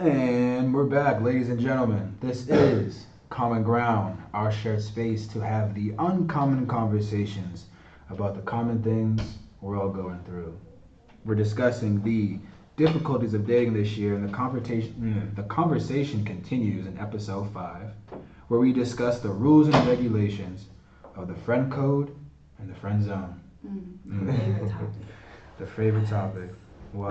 And we're back, ladies and gentlemen. This is Common Ground, our shared space to have the uncommon conversations about the common things we're all going through. We're discussing the difficulties of dating this year, and the conversation continues in episode 5, where we discuss the rules and regulations of the friend code and the friend zone. Favorite topic. The favorite topic. Wow.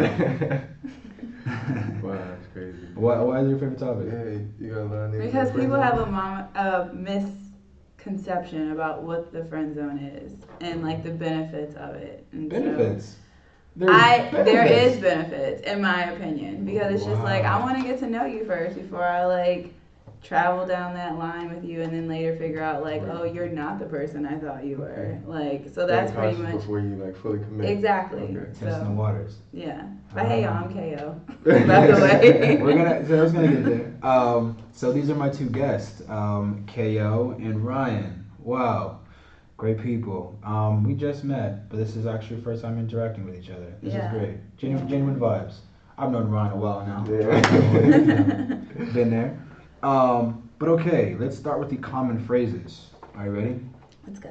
Wow, that's crazy. Why is it your favorite topic? Yeah, you gotta learn these. Because people have a misconception about what the friend zone is and like the benefits of it. And Benefits. So there is benefits in my opinion, because it's just like I want to get to know you first before I like travel down that line with you and then later figure out like, oh, you're not the person I thought you were. Like, so that's pretty much before you like fully commit. exactly. Okay. Testing the So waters. yeah, but hey, y'all, I'm Kayo. By the way, I was gonna get there. So these are my two guests, Kayo and Ryan. Wow, great people. We just met, but this is actually the first time interacting with each other. This is great. Genuine vibes. I've known Ryan a while now. Yeah. Been there. But okay, let's start with the common phrases. Are you ready? let's go.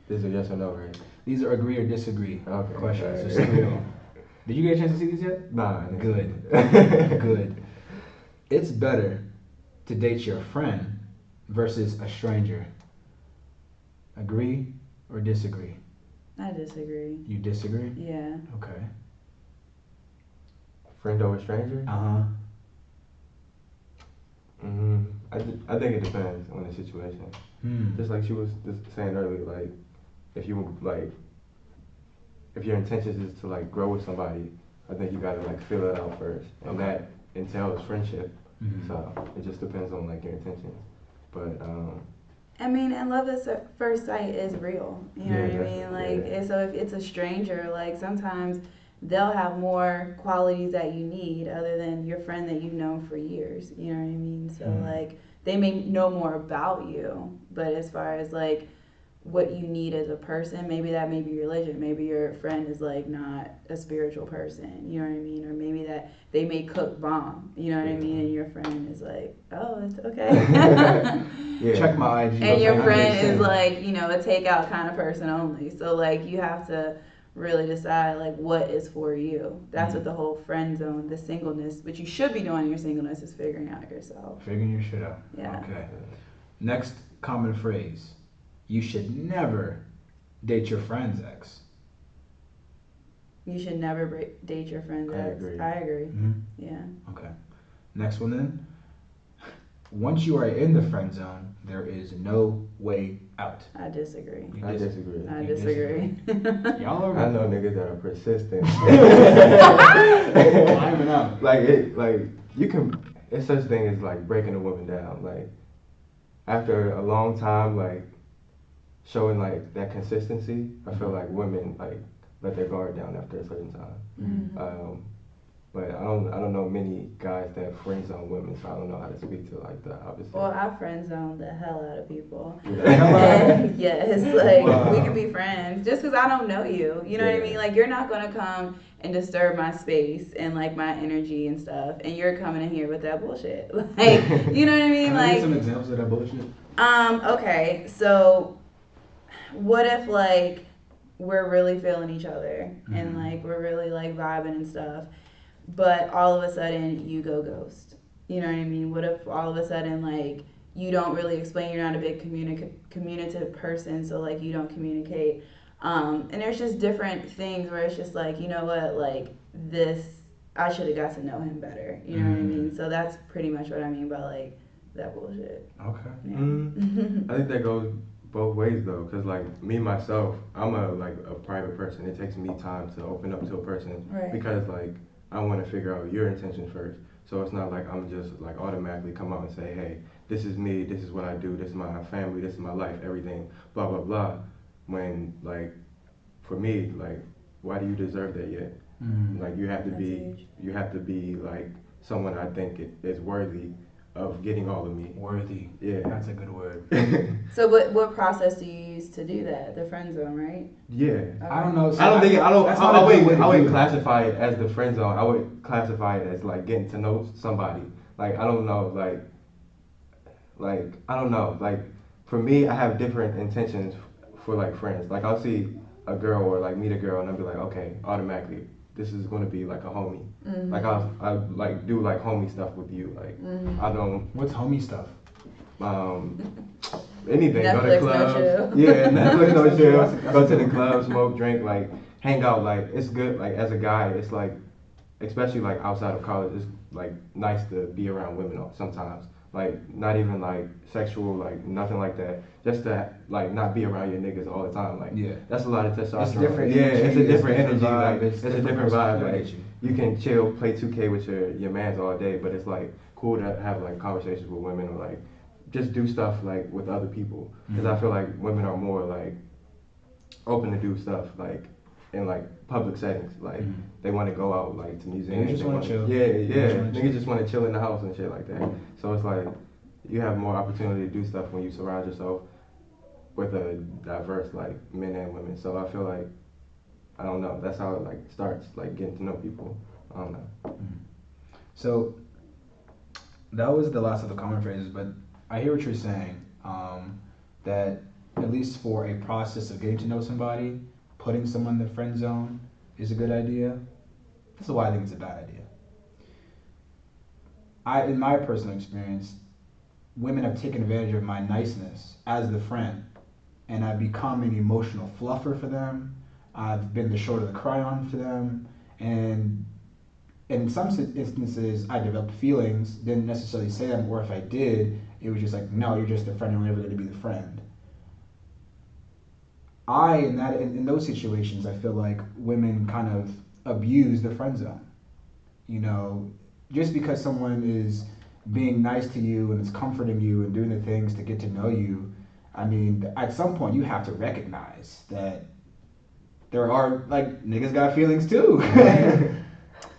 This is a yes or no, right? These are agree or disagree Okay. questions. Alright. Just 3 of them. Did you get a chance to see these yet? Nah. I didn't. Good. Good. It's better to date your friend versus a stranger. Agree or disagree? I disagree. You disagree? Yeah. Okay. Friend over stranger? Uh-huh. I think it depends on the situation. Just like she was just saying earlier, like if your intentions is to like grow with somebody, I think you gotta like feel it out first, and that entails friendship. Mhm. So it just depends on like your intentions. But I mean, and love at first sight is real. You know Yeah, what I mean? definitely, Like, yeah. and so if it's a stranger, like sometimes they'll have more qualities that you need other than your friend that you've known for years. You know what I mean? So like they may know more about you, but as far as like what you need as a person, maybe that may be religion. Maybe your friend is like not a spiritual person. You know what I mean? Or maybe that they may cook bomb. You know what I mean? And your friend is like, oh, it's okay. yeah. Check my IG. And your I friend is understand. like, you know, a takeout kind of person only. So like you have to really decide like what is for you. That's what the whole friend zone, the singleness, which you should be doing in your singleness, is figuring out yourself. Figuring your shit out. Yeah. Okay. Next common phrase. You should never date your friend's ex. You should never date your friend's I ex. agree. I agree. Mm-hmm. Yeah. Okay. Next one then. Once you are in the friend zone, there is no way out. I disagree. You I dis- disagree. I You disagree. Y'all are I know niggas that are persistent. climbing out. like you can. It's such thing as like breaking a woman down. Like after a long time, like showing like that consistency, I feel like women like let their guard down after a certain time. Mhm. But I don't know many guys that friend zone women, so I don't know how to speak to like that. Obviously. Well, I friend zone the hell out of people. Yeah. And yes, like Wow. we can be friends just because I don't know you. You know what I Yeah. mean? Like you're not gonna come and disturb my space and like my energy and stuff, and you're coming in here with that bullshit. Like you know what I mean? Can I get Like some examples of that bullshit? okay, so what if like we're really feeling each other and Mhm. like we're really like vibing and stuff, but all of a sudden you go ghost. You know what I mean? What if all of a sudden like you don't really explain, you're not a big communicative person, so like you don't communicate. And there's just different things where it's just like, you know what, like this, I should have got to know him better. You know what I mean? So that's pretty much what I mean by like that bullshit. Okay. Yeah. I think that goes both ways though, cause like me myself, I'm a private person. It takes me time to open up to a person Right. because like I want to figure out your intention first. So it's not like I'm just like automatically come out and say, hey, this is me, this is what I do, this is my family, this is my life, everything, blah blah blah. When like for me, like why do you deserve that yet? Like you have to That's huge. be like someone I think is worthy of getting all of me. Worthy. Yeah. That's a good word. So what process do you use to do that? The friend zone, right? Yeah. Okay. I don't know. I don't think That's not a good way to I do wouldn't it. classify it as the friend zone. I would classify it as like getting to know somebody Like I don't know, I don't know, like for me, I have different intentions for like friends. Like I'll see a girl or like meet a girl and I'll be like, okay, automatically this is gonna be like a homie. Like I like do like homie stuff with you. Like I don't What's homie stuff? um anything. Go to Netflix, no clubs. chill. Yeah, Netflix, no chill. That's Go to good. the club, smoke, drink, like hang out. Like it's good. Like as a guy, it's like especially like outside of college, it's like nice to be around women sometimes. Like not even like sexual, like nothing like that. Just to like not be around your niggas all the time. Like Yeah. that's a lot of testosterone. It's different Yeah, energy, it's a it's different different energy. vibe, Like it's it's a different different vibe. personality, I Like get you. you can chill, play 2K with your mans all day, but it's like cool to have like conversations with women or like just do stuff like with other people. Because I feel like women are more like open to do stuff like in like public settings. Like they want to go out like to museums. Niggas just they wanna chill. Yeah, Niggas yeah. wanna Niggas chill. just want to chill in the house and shit like that. So it's like you have more opportunity to do stuff when you surround yourself with a diverse like men and women. So I feel like I don't know. That's how it like starts like getting to know people. I don't know. So that was the last of the common phrases, but I hear what you're saying. That at least for a process of getting to know somebody, putting someone in the friend zone is a good idea. This is why I think it's a bad idea. In my personal experience, women have taken advantage of my niceness as the friend, and I've become an emotional fluffer for them. I've been the shoulder to cry on for them, and in some instances, I developed feelings, didn't necessarily say them, or if I did, it was just like, no, you're just a friend, you're never going to be the friend. In those situations, I feel like women kind of abuse the friend zone. You know, just because someone is being nice to you and is comforting you and doing the things to get to know you, I mean, at some point you have to recognize that there are like niggas got feelings too.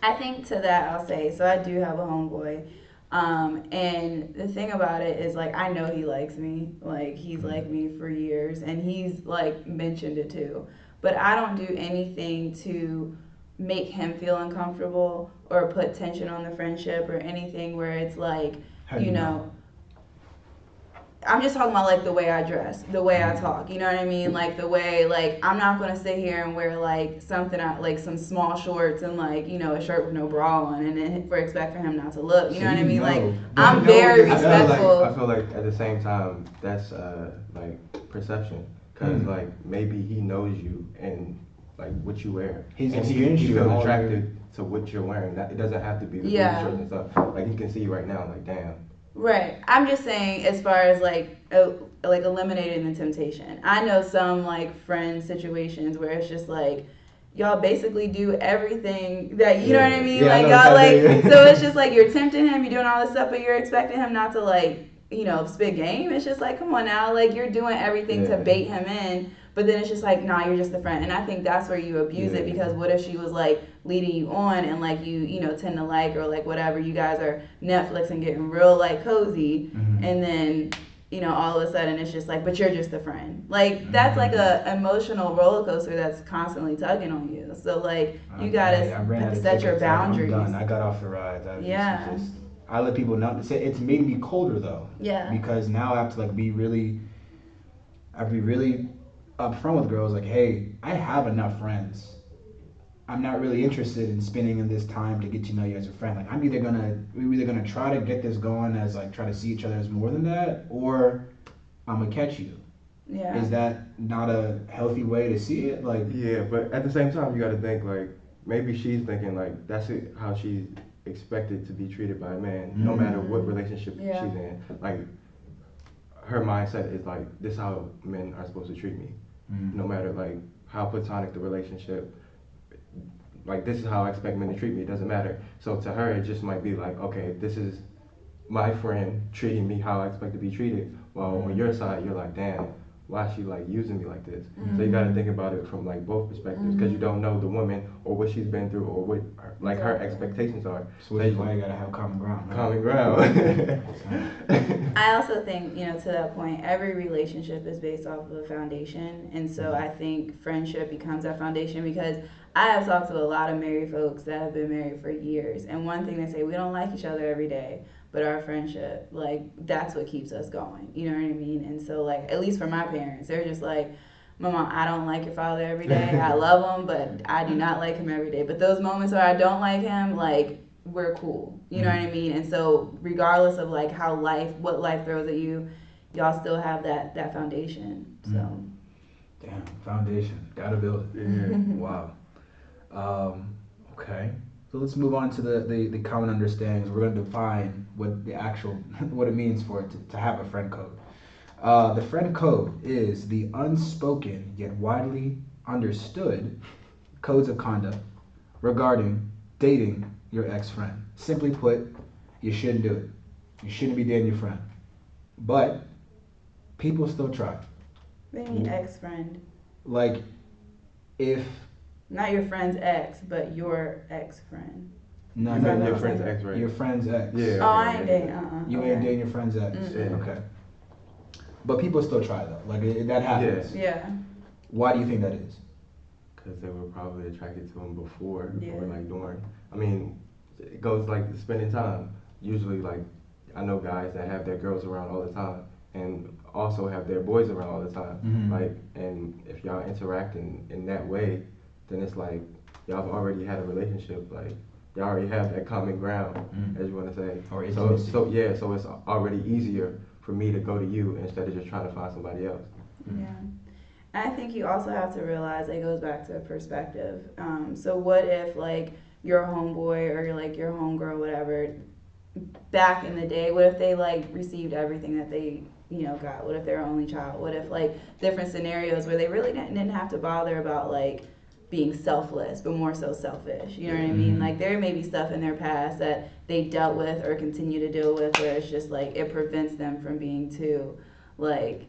I think to that I'll say, so I do have a homeboy. And the thing about it is like I know he likes me. Like he's liked me for years and he's like mentioned it too. But I don't do anything to make him feel uncomfortable or put tension on the friendship or anything where it's like, How do you you know, I'm just talking about like the way I dress, the way I talk. You know what I mean? Like the way, like I'm not gonna sit here and wear like something like some small shorts and like a shirt with no bra on, and then expect for him not to look. You know what I mean? Like I'm very respectful. I feel like at the same time that's like perception, because like maybe he knows you and like what you wear, He's and experienced he you feels all attracted to what you're wearing. That it doesn't have to be the booty shorts and stuff. Like he can see you right now, like damn. Right. I'm just saying, as far as like eliminating the temptation. I know some like friend situations where it's just like y'all basically do everything that you know what I mean. Yeah, like y'all like so it's just like you're tempting him, you're doing all this stuff, but you're expecting him not to like spit game. It's just like come on now, like you're doing everything to bait him in. But then it's just like, nah, you're just a friend. And I think that's where you abuse it, because what if she was like leading you on and like you tend to like, or like whatever, you guys are Netflix and getting real like cozy, and then all of a sudden it's just like, but you're just a friend. Like that's like a emotional roller coaster that's constantly tugging on you. So like you gotta set your boundaries. I'm done. I got off the ride. I let people know. It's made me colder though. Yeah. Because now I have to like be really upfront with girls. Like, hey, I have enough friends. I'm not really interested in spending in this time to get to know you as a friend. Like, we're either gonna try to get this going as like try to see each other as more than that, or I'm gonna catch you. Yeah. Is that not a healthy way to see it? Like, yeah, but at the same time, you got to think like maybe she's thinking like that's how she's expected to be treated by a man, no matter what relationship she's in. Like her mindset is like this is how men are supposed to treat me, no matter like how platonic the relationship. Like this is how I expect men to treat me. It doesn't matter. So to her, it just might be like, okay, this is my friend treating me how I expect to be treated. Well, on your side, you're like, damn, why is she like using me like this? So you got to think about it from like both perspectives, because you don't know the woman or what she's been through or what her expectations are. So which is why you got to have common ground. Right? Common ground. I also think, to that point, every relationship is based off of a foundation. And so I think friendship becomes that foundation, because I have talked to a lot of married folks that have been married for years, and one thing they say, we don't like each other every day, but our friendship, like, that's what keeps us going. You know what I mean? And so, like, at least for my parents, they're just like, Mama, I don't like your father every day. I love him, but I do not like him every day. But those moments where I don't like him, like, we're cool. You know what I mean? And so, regardless of like what life throws at you, y'all still have that foundation. So. Damn, foundation. Gotta build it. Yeah. Wow. Okay. So let's move on to the common understandings. We're gonna define what the actual what it means for it to have a friend code. The friend code is the unspoken yet widely understood codes of conduct regarding dating your ex-friend. Simply put, you shouldn't do it. You shouldn't be dating your friend. But people still try. What do you mean ex-friend? Like, if not your friend's ex, but your ex-friend. No, you no, mean your no. friend's ex, right? Your friend's ex. Yeah. Oh, I ain't dating. You okay. ain't dating your friend's ex. Mm-mm. Okay. But people still try though. Like that happens. Yeah. Why do you think that is? Because they were probably attracted to him before Yeah. or like during. I mean, it goes like spending time. Usually, like I know guys that have their girls around all the time and also have their boys around all the time. Mm-hmm. Like, and if y'all interacting in that way, then it's like y'all have already had a relationship. Like y'all already have that common ground, as you want to say. Or intimacy. So it's already easier for me to go to you instead of just trying to find somebody else. Yeah. I think you also have to realize it goes back to perspective. So what if like your homeboy or like your homegirl, whatever, back in the day, what if they like received everything that they got? What if they're only child? What if like different scenarios where they really didn't have to bother about like being selfless, but more so selfish. You know what I mean? Like there may be stuff in their past that they dealt with or continue to deal with where it's just like it prevents them from being too like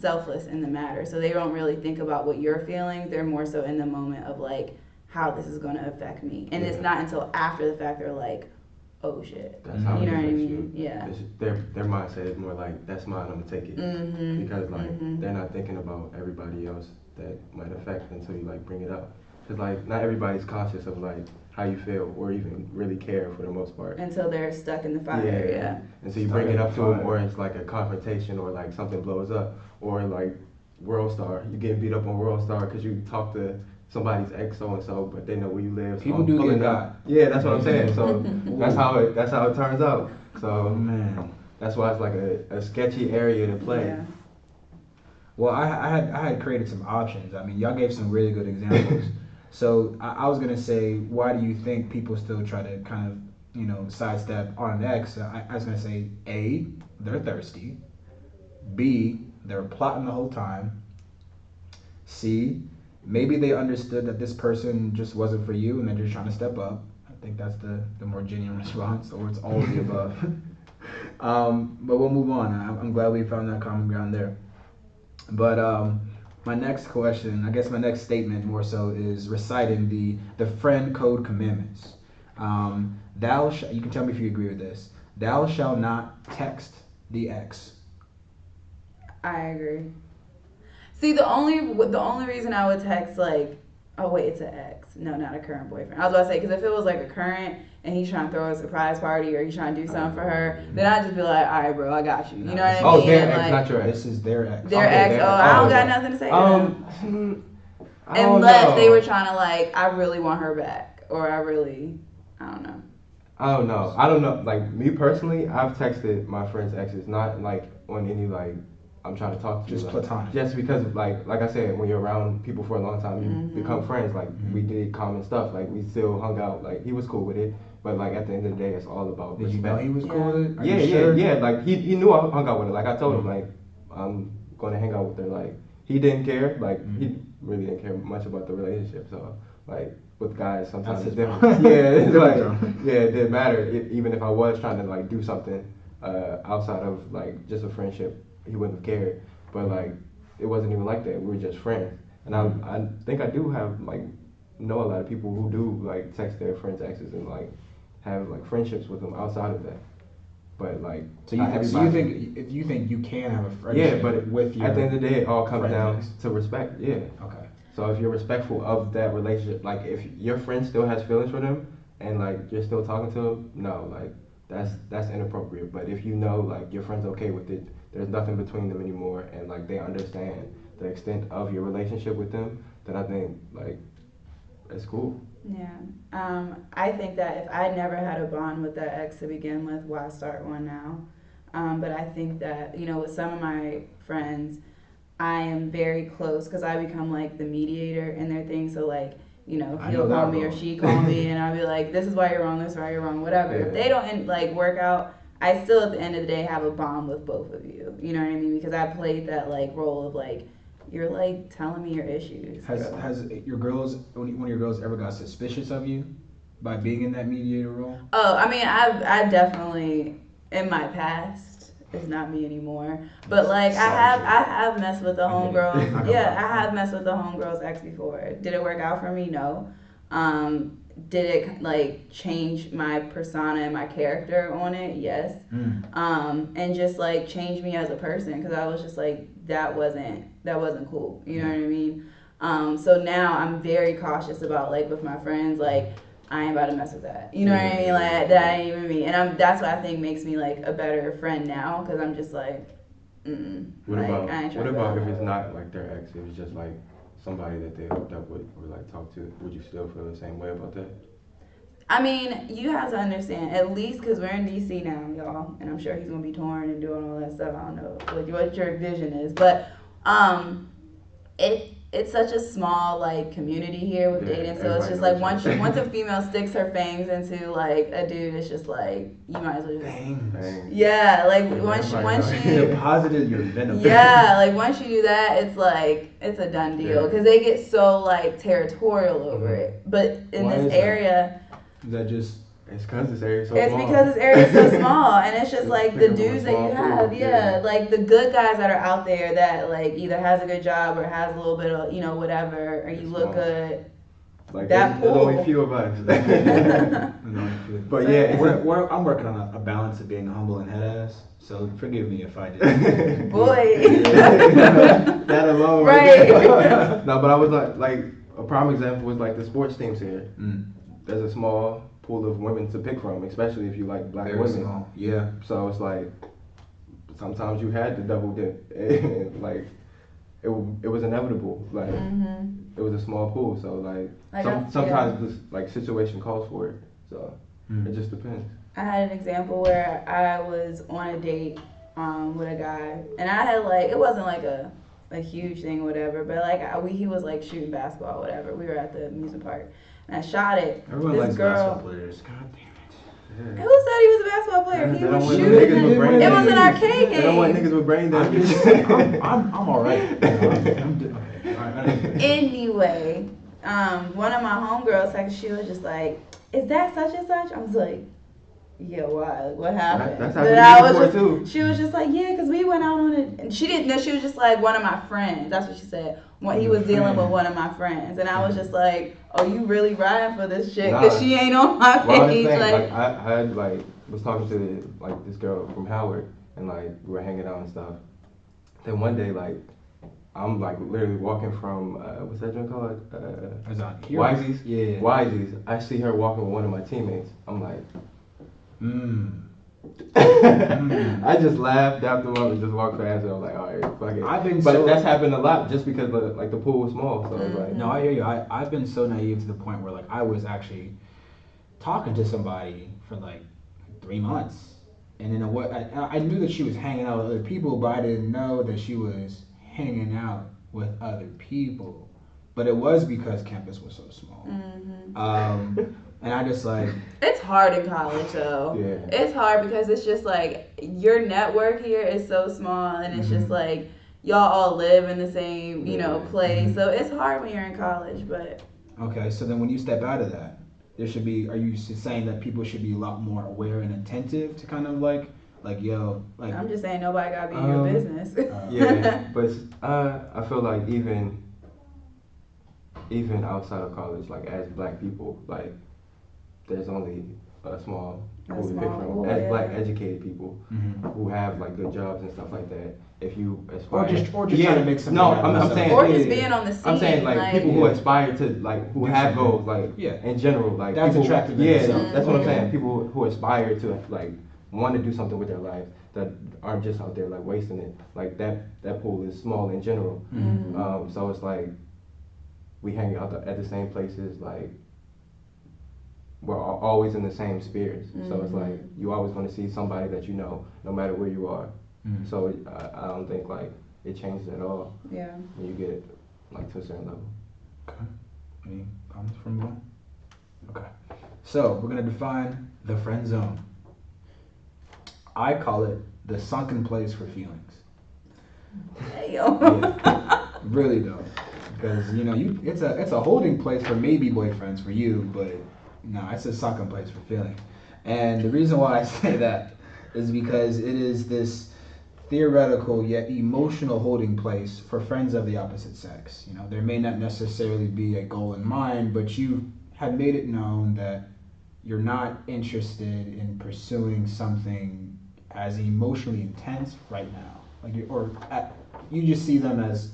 selfless in the matter. So they don't really think about what you're feeling. They're more so in the moment of like how this is going to affect me. And it's not until after the fact they're like, oh shit. That's how you know it what I affects mean? you. Yeah. Their mindset is more like, that's mine, I'm gonna take it. Because like they're not thinking about everybody else that might affect until you like bring it up. Cause like not everybody's conscious of like how you feel or even really care for the most part. Until they're stuck in the fire, yeah. And so you bring it up to them, or it's like a confrontation, or like something blows up, or like World Star, you getting beat up on World Star because you talk to somebody's ex so and so, but they know where you live. So people do get got. Yeah, that's what I'm saying. So that's how it turns out. So man, that's why it's like a sketchy area to play. Yeah. Well, I had created some options. I mean, y'all gave some really good examples. So I was gonna say, why do you think people still try to kind of sidestep on an ex? I was gonna say, A, they're thirsty. B, they're plotting the whole time. C, maybe they understood that this person just wasn't for you and they're just trying to step up. I think that's the more genuine response, or it's all of the above. But we'll move on. I'm glad we found that common ground there. But my next question, I guess my next statement more so, is reciting the friend code commandments. You can tell me if you agree with this. Thou shalt not text the ex. I agree. See, the only reason I would text like, oh wait, it's an ex, no, not a current boyfriend. I was about to say, because if it was like a current and he's trying to throw a surprise party or he's trying to do something for her, then I'd just be like, all right, bro, I got you. You know what I mean? Oh, their ex, like, not your ex. This is their ex. Their ex. I don't got nothing to say to them. Unless they were trying to like, I really want her back, or I don't know. I don't know. Like me personally, I've texted my friends' exes, not like on any like I'm trying to talk to you. Just like, platonic. Just because like I said, when you're around people for a long time, you become friends. Like we did common stuff. Like we still hung out. Like he was cool with it, but like at the end of the day, it's all about Did respect. you know he was cool with it? Yeah. Like he knew I hung out with her. Like I told him like I'm going to hang out with her. Like he didn't care. Like he really didn't care much about the relationship. So like with guys, sometimes it's different. It's like it didn't matter. Even if I was trying to like do something outside of like just a friendship, he wouldn't have cared. But like it wasn't even like that. We were just friends. And I think I do have like know a lot of people who do like text their friends' exes and like have like friendships with them outside of that. But like so you think you can have a friendship but with your at the end of the day it all comes down ex. to respect. Yeah. Okay. So if you're respectful of that relationship, like if your friend still has feelings for them and like you're still talking to them, no, like that's inappropriate. But if you know like your friend's okay with it, there's nothing between them anymore, and like they understand the extent of your relationship with them, then I think like it's cool. Yeah. I think that if I never had a bond with that ex to begin with, why start one now? But I think that, with some of my friends, I am very close because I become like the mediator in their thing. So, like, I he'll know call that me or role. she call me, and I'll be like, this is why you're wrong, this is why you're wrong, whatever. If Yeah. they don't like work out, I still at the end of the day have a bond with both of you. You know what I mean? Because I played that like role of like, you're like telling me your issues. Has your girls, one of your girls ever got suspicious of you by being in that mediator role? Oh, I mean, I definitely in my past it's not me anymore. But like I have messed with the homegirls. Yeah, I have messed with the homegirls ex before. Did it work out for me? No. Did it like change my persona and my character on it? Yes. And just like change me as a person because I was just like that wasn't cool. You know what I mean? So now I'm very cautious about like with my friends like I ain't about to mess with that. You know what I mean? Like that ain't even me. And that's what I think makes me like a better friend now because I'm just like, What like, about I ain't what trying about to if it's not like their ex? It was just like somebody that they hooked up with or like talked to. Would you still feel the same way about that? I mean, you have to understand, at least because we're in DC now, y'all, and I'm sure he's gonna be torn and doing all that stuff. I don't know what your vision is, but it's such a small like community here with dating, so it's just like once a female sticks her fangs into like a dude, it's just like you might as well just yeah, like once you deposited your venom. yeah, like once you do that, it's like it's a done deal because they get so like territorial over it. But in this area. That just it's because this area so it's small. because this area is so small, and it's just like the dudes that you have, like the good guys that are out there that like either has a good job or has a little bit of whatever, or you look good. Like that there's only a few of us. But yeah, I'm working on a balance of being humble and head ass. So forgive me if I did. Boy, that alone, right? No, but I was like a prime example was like the sports teams here. There's a small pool of women to pick from, especially if you like black women. Small. Yeah. So it's like sometimes you had to double dip, like it was inevitable. Like it was a small pool, so like sometimes this like situation calls for it. So it just depends. I had an example where I was on a date with a guy, and I had like it wasn't like a huge thing or whatever, but like he was like shooting basketball or whatever. We were at the amusement park. And I shot it. Everyone likes basketball players. God damn it. Who said he was a basketball player? He was shooting. It was an arcade game. They don't want niggas with brain damage. I'm alright. Anyway, one of my homegirls, like, she was just like, "Is that such and such?" I was like, "Yeah, why? What happened?" That's happened too. She was just like, "Yeah, because we went out on it." And she didn't know. She was just like, "One of my friends." That's what she said. He was dealing with one of my friends, and I was just like, "Oh, you really riding for this shit? Because she ain't on my page." Like I had like was talking to like this girl from Howard, and like we were hanging out and stuff. Then one day, like I'm like literally walking from what's that drink called? Wisey's. Yeah. Wisey's. I see her walking with one of my teammates. I'm like, I just laughed, dapped them up, and just walked past. And I was like, all right, fuck it. But that's happened a lot just because the pool was small. So I was like, no, I hear you. I've been so naive to the point where like I was actually talking to somebody for like 3 months, and then I knew that she was hanging out with other people, but I didn't know that she was hanging out with other people. But it was because campus was so small. And I just like... It's hard in college though. Yeah. It's hard because it's just like your network here is so small, and it's just like y'all all live in the same, place. So it's hard when you're in college, but... Okay, so then when you step out of that, are you saying that people should be a lot more aware and attentive to kind of like I'm just saying nobody gotta be in your business. Yeah, but I feel like even outside of college, like as black people, like there's only a small A pool to pick small from pool, as yeah. black educated people Mm-hmm. who have like good jobs and stuff like that. If you Or aspire, just yeah, trying to make something no, out of I'm themselves. saying, Or yeah, just yeah. being on the scene. I'm saying like people who Yeah. aspire to like who Do have something. goals like Yeah. in general like That's people, attractive in yeah, itself. that's what I'm saying. Mhm. People who aspire to like want to do something with their lives that aren't just out there like wasting it. Like that pool is small in general. Mhm. So it's like we hang out at the same places. Like we're always in the same spirits. So it's like you always want to see somebody that you know, no matter where you are. Mm. So I don't think like it changes at all Yeah. when you get like to a certain level. Okay. Any comments from you? Okay. So we're gonna define the friend zone. I call it the sunken place for feelings. Damn. Yeah. Really though, because it's a holding place for maybe boyfriends for you, but no, it's a sunken place for feelings. And the reason why I say that is because it is this theoretical yet emotional holding place for friends of the opposite sex. There may not necessarily be a goal in mind, but you have made it known that you're not interested in pursuing something as emotionally intense right now. You just see them as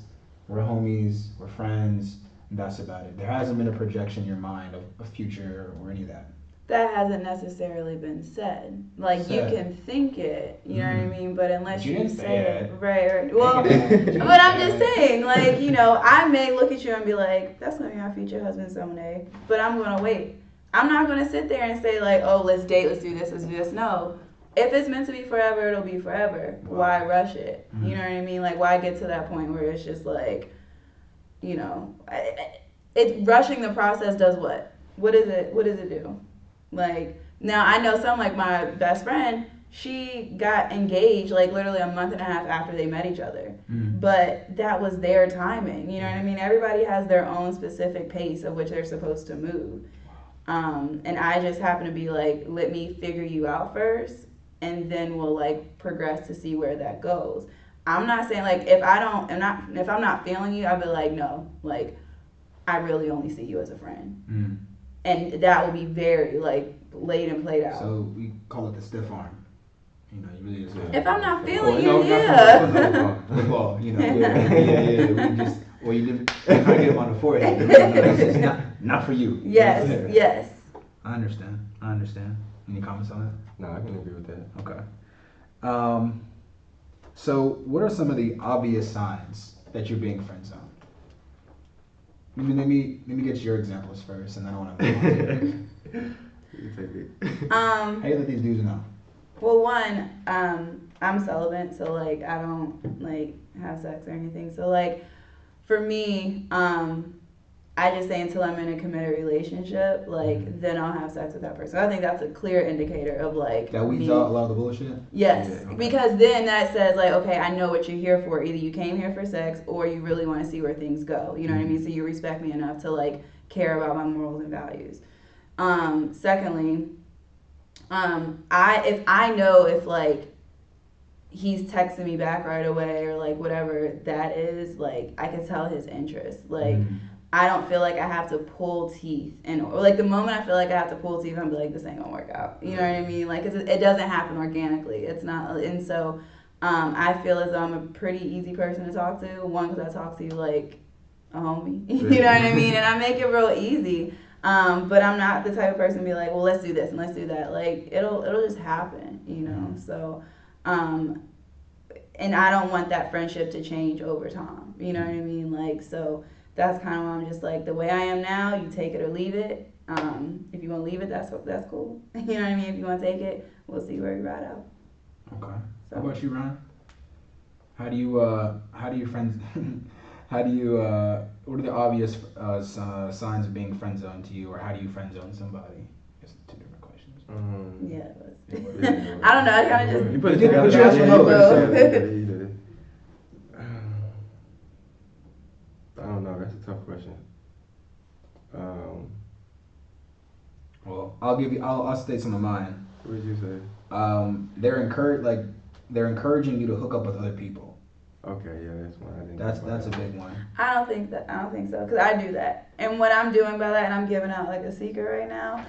we're homies, we're friends, and that's about it. There hasn't been a projection in your mind of a future or any of that. That hasn't necessarily been said. Like you can think it, you know what I mean? But unless You you didn't say say it, it. right. Well, But but I'm just saying, like, I may look at you and be like, that's gonna be my future husband someday. But I'm gonna wait. I'm not gonna sit there and say like, oh, let's date, let's do this, let's do this. No. If it's meant to be forever, it'll be forever. Wow. Why rush it? Mm-hmm. You know what I mean? Like, why get to that point where it's just like, it's rushing the process does what? What does it do? Like, now I know some, like my best friend, she got engaged like literally a month and a half after they met each other. But that was their timing. You know what I mean? Everybody has their own specific pace of which they're supposed to move. And I just happen to be like, let me figure you out first, and then we'll like progress to see where that goes. I'm not saying like if I'm not feeling you, I'll be like, no, like I really only see you as a friend. And that will be very like laid and played out. So we call it the stiff arm. You really just If I'm not feeling you, no, yeah. football. Yeah. We just you didn't try to get him on the forehead. No, this is not for you. Yes. I understand. Any comments on that? No, I can agree with that. Okay. So what are some of the obvious signs that you're being friend zoned? Let me get your examples first, and then I want to move on. You take it. How do you let these dudes know? Well, one, I'm celibate, so like I don't like have sex or anything. So like for me, I just say until I'm in a committed relationship, like then I'll have sex with that person. I think that's a clear indicator of like That weeds out a lot of the bullshit? Yes, Yeah, okay. because then that says like, okay, I know what you're here for. Either you came here for sex or you really want to see where things go. You know what I mean? So you respect me enough to like care about my morals and values. Secondly, if I know if like he's texting me back right away or like whatever that is, like I can tell his interest. Like I don't feel like I have to pull teeth, or like the moment I feel like I have to pull teeth, I'm like, this ain't gonna work out. You know what I mean? Like it doesn't happen organically. It's not, and so I feel as though I'm a pretty easy person to talk to. One, because I talk to you like a homie. You know what I mean? And I make it real easy. But I'm not the type of person to be like, well, let's do this and let's do that. Like it'll just happen, you know. So, and I don't want that friendship to change over time. You know what I mean? Like so. That's kind of why I'm just like the way I am now. You take it or leave it. If you want to leave it, that's cool. You know what I mean? If you want to take it, we'll see where we ride out. Okay. So. How about you, Ryan? How do you friends? What are the obvious signs of being friend zoned to you, or how do you friend zone somebody? It's two different questions. Yeah. I don't know. I kind of just You put it together. You did it. I don't know. That's a tough question. Well, I'll state some of mine. What did you say? They're encouraging you to hook up with other people. Okay, yeah, that's one. I didn't. That's a big one. I don't think so, because I do that. And what I'm doing by that, and I'm giving out like a secret right now.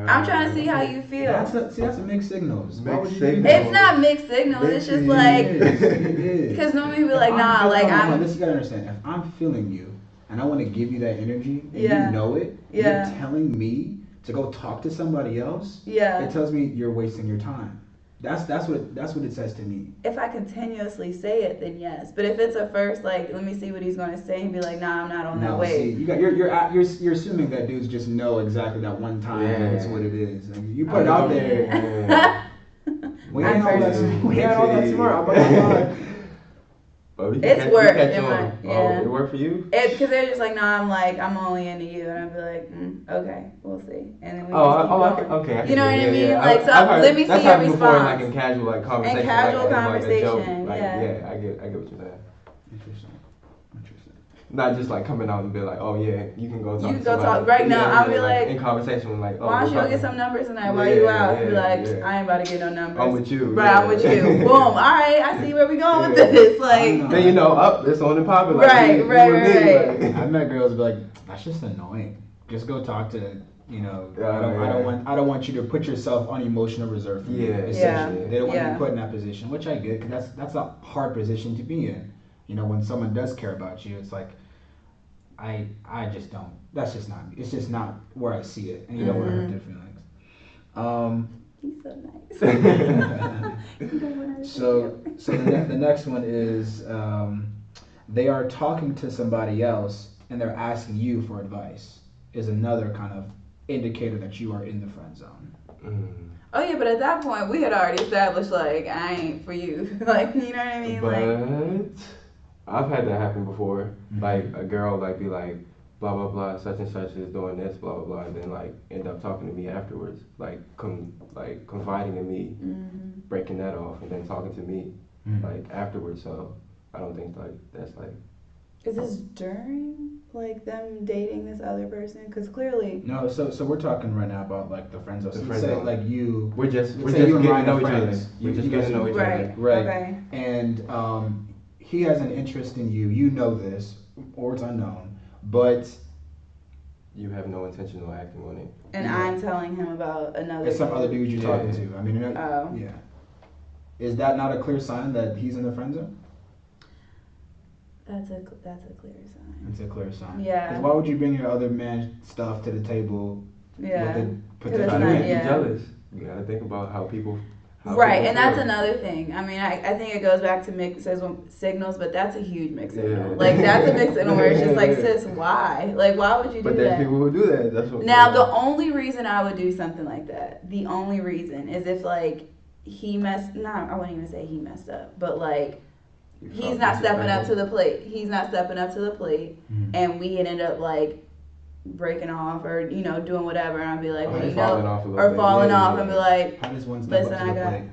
I'm trying to see how you feel. That's a mixed signals. Why would you do signals. that? It's not mixed signals. It's just like, because normally people be like, nah, like I'm. This you gotta understand. If I'm feeling you and I want to give you that energy, and Yeah. you know it, Yeah. you're telling me to go talk to somebody else. Yeah. It tells me you're wasting your time. That's what it says to me. If I continuously say it, then yes. But if it's a first, like, let me see what he's gonna say, and be like, nah, I'm not on that No, wave. see, you're assuming that dudes just know exactly that one time it's what it is. Like, you put it out there. We ain't all that smart. I'm not It's work. It worked for you? Because they're just like, nah, I'm only into you, and I'd be like, okay, we'll see, and then we just keep going. Okay. You know what I mean? Yeah. Like, so let me see your response. Before, like in casual, like conversation. In casual like, conversation, like a joke. Like, yeah. I get what you're saying. Interesting. Not just like coming out and be like, oh yeah, you can go talk. You can go talk right now. I'll be like, in conversation, like, oh, why don't you go get some numbers tonight while you out? Be like, I ain't about to get no numbers. I'm with you. Right, I'm with you. Boom. All right, I see where we going with this. Like, then you know, up, it's on and popping. Like, right. Like, I've met girls be like, that's just annoying. Just go talk to. I don't want you to put yourself on emotional reserve for me. Essentially, they don't want to be put in that position, which I get, because that's a hard position to be in. You know, when someone does care about you, it's like, I just don't. That's just not. It's just not where I see it, and you don't want to hurt their feelings. He's so nice. So the next one is they are talking to somebody else and they're asking you for advice. Is another kind of indicator that you are in the friend zone. Oh yeah, but at that point we had already established like I ain't for you. Like, you know what I mean? But I've had that happen before. Like a girl like be like, blah blah blah, such and such is doing this, blah blah blah, and then like end up talking to me afterwards, like confiding in me, breaking that off, and then talking to me like afterwards. So I don't think like that's like. Is this during like them dating this other person? Because clearly. No, so we're talking right now about like the friend zone. The so friend say zone. Like you. We're just you getting and to Ryan know are each other. friends. We're just getting to know each other. Right. Okay. And he has an interest in you. You know this, or it's unknown, but you have no intentional acting on it. And I'm telling him about another. It's some other dude you're talking to. I mean, yeah. Is that not a clear sign that he's in the friend zone? That's a clear sign. It's a clear sign. Yeah. Because why would you bring your other man's stuff to the table? Yeah. With the potential Trying to make yeah. you jealous. You gotta think about how people. Right, and that's another thing. I mean, I think it goes back to mixed signals, but that's a huge mixed signal. Yeah. Like, that's a mixed signal where it's just like, sis, why? Like, why would you do that? But there's people who do that. That's what. Now, the only reason I would do something like that, the only reason is if, like, I wouldn't even say he messed up, but, like, he's not stepping up to the plate. He's not stepping up to the plate, and we ended up, like, breaking off or, you know, doing whatever, and I'd be like, falling off and be like, how does one step up to the plate?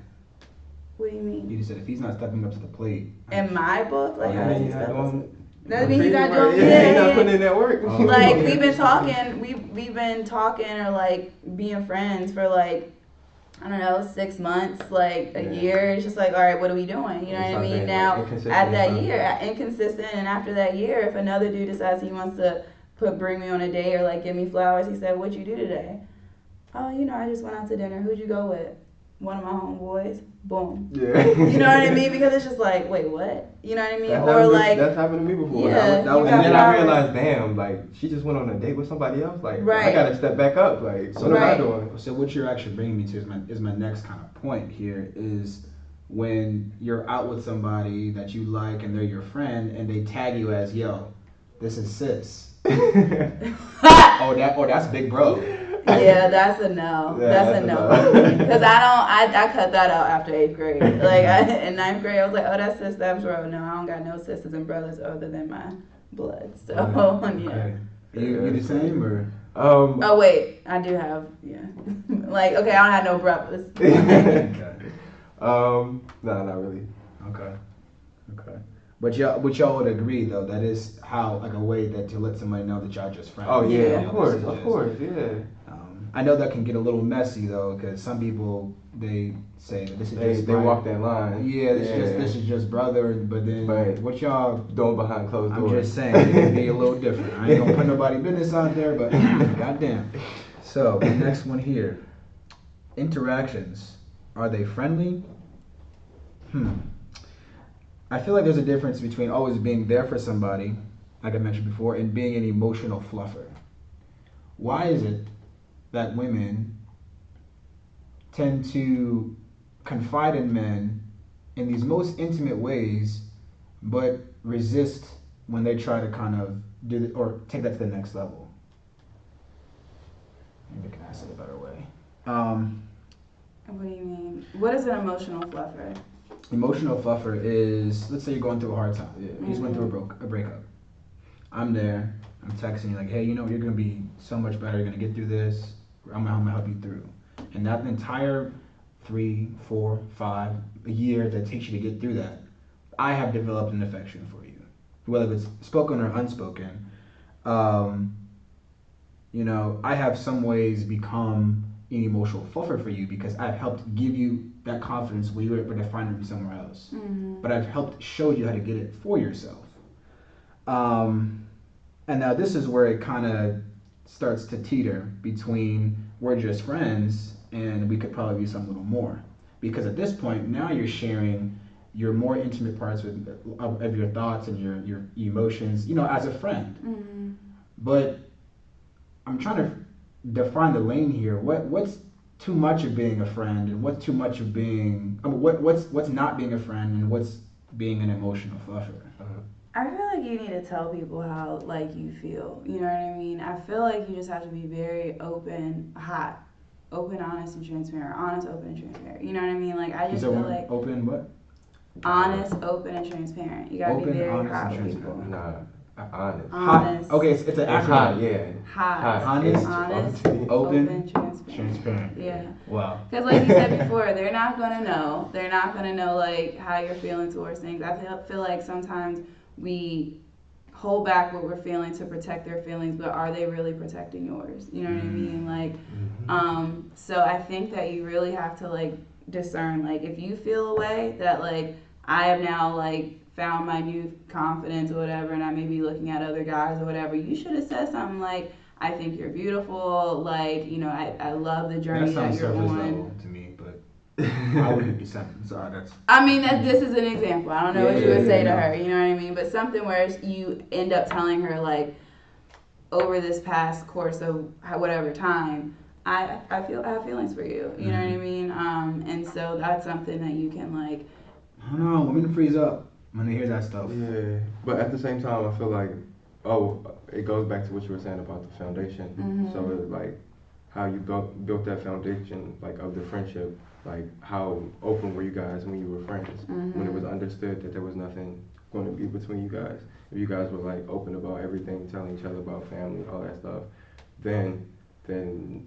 What do you mean? You just said if he's not stepping up to the plate. In my book, like, how does he step up? That means he's not doing he's not putting in that work. Like, we've been talking or, like, being friends for, like, I don't know, 6 months, like a year. It's just like, all right, what are we doing? You know what I mean? Now, at that year, inconsistent, and after that year, if another dude decides he wants to bring me on a date or like give me flowers, he said, what'd you do today? Oh, you know, I just went out to dinner. Who'd you go with? One of my homeboys. Boom. Yeah. You know what I mean? Because it's just like, wait, what? You know what I mean? That's happened to me before. Yeah, and then I realized, damn, like she just went on a date with somebody else. Like, I gotta step back up. Like, what am I doing? So what you're actually bringing me to is my next kind of point here is when you're out with somebody that you like and they're your friend and they tag you as, yo, this is sis. That's big bro. Yeah, that's a no. That's a no. Because I cut that out after 8th grade. Like, in 9th grade, I was like, oh, that's sis, that's bro. No, I don't got no sisters and brothers other than my blood. So, yeah. You the same, or? Oh, wait. I do have, like, okay, I don't have no brothers. No, not really. Okay. But y'all would agree though that is how like a way that to let somebody know that y'all just friends. Oh yeah, of course, yeah. I know that can get a little messy though, because some people they say that this is just They walk that line. Yeah, this is just brother, but then what y'all doing behind closed doors? I'm just saying it can be a little different. I ain't gonna put nobody business out there, but goddamn. So the next one here, interactions, are they friendly? I feel like there's a difference between always being there for somebody, like I mentioned before, and being an emotional fluffer. Why is it that women tend to confide in men in these most intimate ways, but resist when they try to kind of do it or take that to the next level? Maybe I can ask it a better way. What do you mean? What is an emotional fluffer? Emotional fluffer is, let's say you're going through a hard time. Yeah. You just went through a breakup. I'm there. I'm texting you like, hey, you know, you're gonna be so much better. You're gonna get through this. I'm gonna help you through. And that entire 3, 4, 5 a year that takes you to get through that, I have developed an affection for you, whether it's spoken or unspoken. You know, I have some ways become an emotional fluffer for you because I've helped give you that confidence where you were able to find it somewhere else. But I've helped show you how to get it for yourself. And now this is where it kind of starts to teeter between we're just friends and we could probably be something a little more. Because at this point, now you're sharing your more intimate parts of your thoughts and your emotions, you know, as a friend. But I'm trying to define the lane here. What's too much of being a friend, and what's too much of being? I mean, what's not being a friend, and what's being an emotional fluffer? I feel like you need to tell people how like you feel. You know what I mean? I feel like you just have to be very open, honest, and transparent. Honest, open, and transparent. You know what I mean? Like I just feel like open what? Honest, open, and transparent. You gotta open, be very honest, hot and with people. transparent. Honest. Honest. Okay, it's an acronym. Hot, yeah. Hot. Honest, open, transparent. Yeah. Wow. Because like you said before, they're not gonna know. They're not gonna know like how you're feeling towards things. I feel like sometimes we hold back what we're feeling to protect their feelings, but are they really protecting yours? You know what I mean? Like, so I think that you really have to like discern. Like, if you feel a way that like I have now like found my new confidence or whatever, and I may be looking at other guys or whatever, you should have said something like, I think you're beautiful, like, you know, I love the journey that you're on. Level to me, but I wouldn't be something. Sorry, that's. I mean, this is an example. I don't know what you would say to her, you know what I mean? But something where you end up telling her, like, over this past course of whatever time, I have feelings for you, you know what I mean? And so that's something that you can, like. I don't know, women freeze up when they hear that stuff. Yeah, but at the same time, I feel like, it goes back to what you were saying about the foundation. So like how you built that foundation, like of the friendship, like how open were you guys when you were friends, when it was understood that there was nothing going to be between you guys. If you guys were like open about everything, telling each other about family, all that stuff, then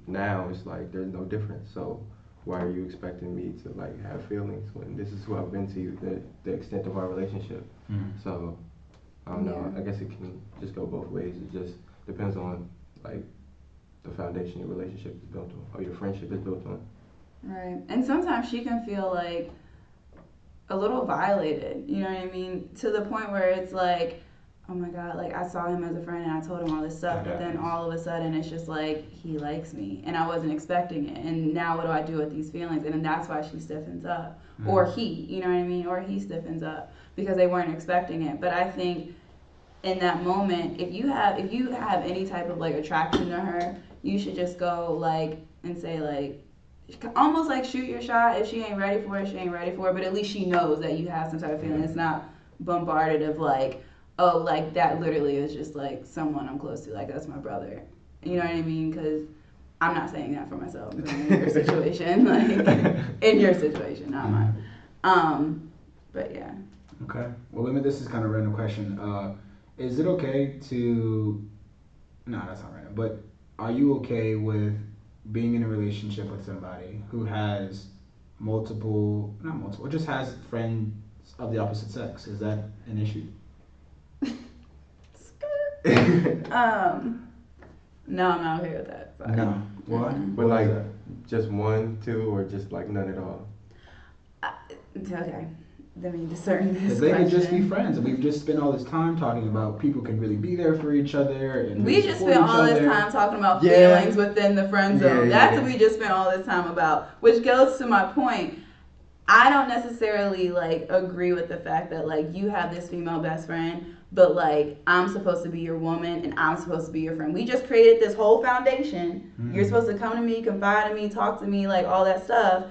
now it's like there's no difference. So why are you expecting me to like have feelings when this is who I've been to you, the extent of our relationship? So I don't know. I guess it can just go both ways. It just depends on like the foundation your relationship is built on, or your friendship is built on. Right. And sometimes she can feel like a little violated, you know what I mean? To the point where it's like, oh my God, like I saw him as a friend and I told him all this stuff, but then all of a sudden it's just like, he likes me and I wasn't expecting it. And now what do I do with these feelings? And then that's why she stiffens up. Or he, you know what I mean? Or he stiffens up because they weren't expecting it. But I think in that moment, if you have any type of like attraction to her, you should just go like and say like, almost like shoot your shot. If she ain't ready for it, she ain't ready for it. But at least she knows that you have some type of feeling. It's not bombarded of like, oh, like that literally is just like someone I'm close to. Like that's my brother. You know what I mean? Because I'm not saying that for myself. In your situation, like in your situation, not mine. But yeah. Okay. Well, this is kind of a random question. Is it okay to? No, that's not random. But are you okay with being in a relationship with somebody who has not multiple, just has friends of the opposite sex? Is that an issue? No, I'm not okay with that. Sorry. No. What? But What is like that? just one, two, or just like none at all. Okay. Let me discern this Because they could just be question. friends, and we've just spent all this time talking about people can really be there for each other and We really just support spent each all this other. time talking about Yeah. feelings within the friend Yeah, zone. yeah, That's yeah. what we just spent all this time about. Which goes to my point. I don't necessarily like agree with the fact that like you have this female best friend, but like I'm supposed to be your woman and I'm supposed to be your friend. We just created this whole foundation. You're supposed to come to me, confide in me, talk to me, like all that stuff.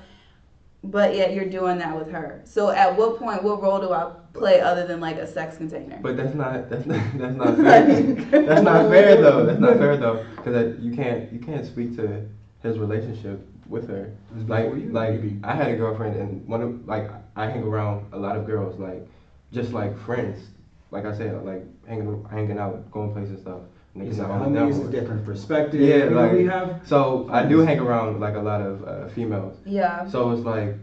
But yet you're doing that with her. So at what point, what role do I play other than like a sex container? But that's not fair. That's not fair though. That's not fair though, because you can't speak to his relationship with her. It's Like before you, like maybe. I had a girlfriend and one of like I hang around a lot of girls like just like friends. Like I said, like hanging out, going places and stuff. He Niggas said, not on the homies is level. different perspective. Yeah, You know, like we have. so I do hang around like a lot of females. Yeah. So it's like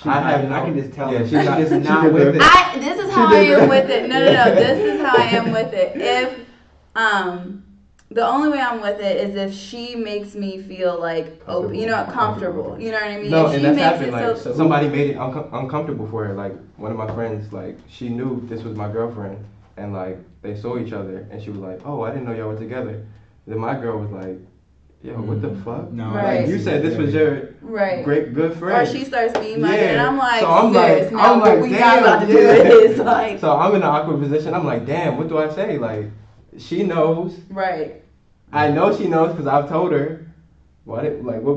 I can just tell. Yeah, she's just she not did with it. This is how I am with it. No. This is how I am with it. If the only way I'm with it is if she makes me feel like comfortable. You know what I mean? No, if and she that's makes happened. it Like so somebody made it uncomfortable for her. Like one of my friends, like she knew this was my girlfriend, and like they saw each other, and she was like, "Oh, I didn't know y'all were together." Then my girl was like, "Yo, what the fuck? No, Right. Like you said this was your right. good Or friend." she starts being like it, and I'm like, so I'm sis, like, now I'm what like, we damn, not about to do yeah. is like, So I'm in an awkward position. I'm like, damn, what do I say? Like, she knows. right. I know she knows because I've told her. What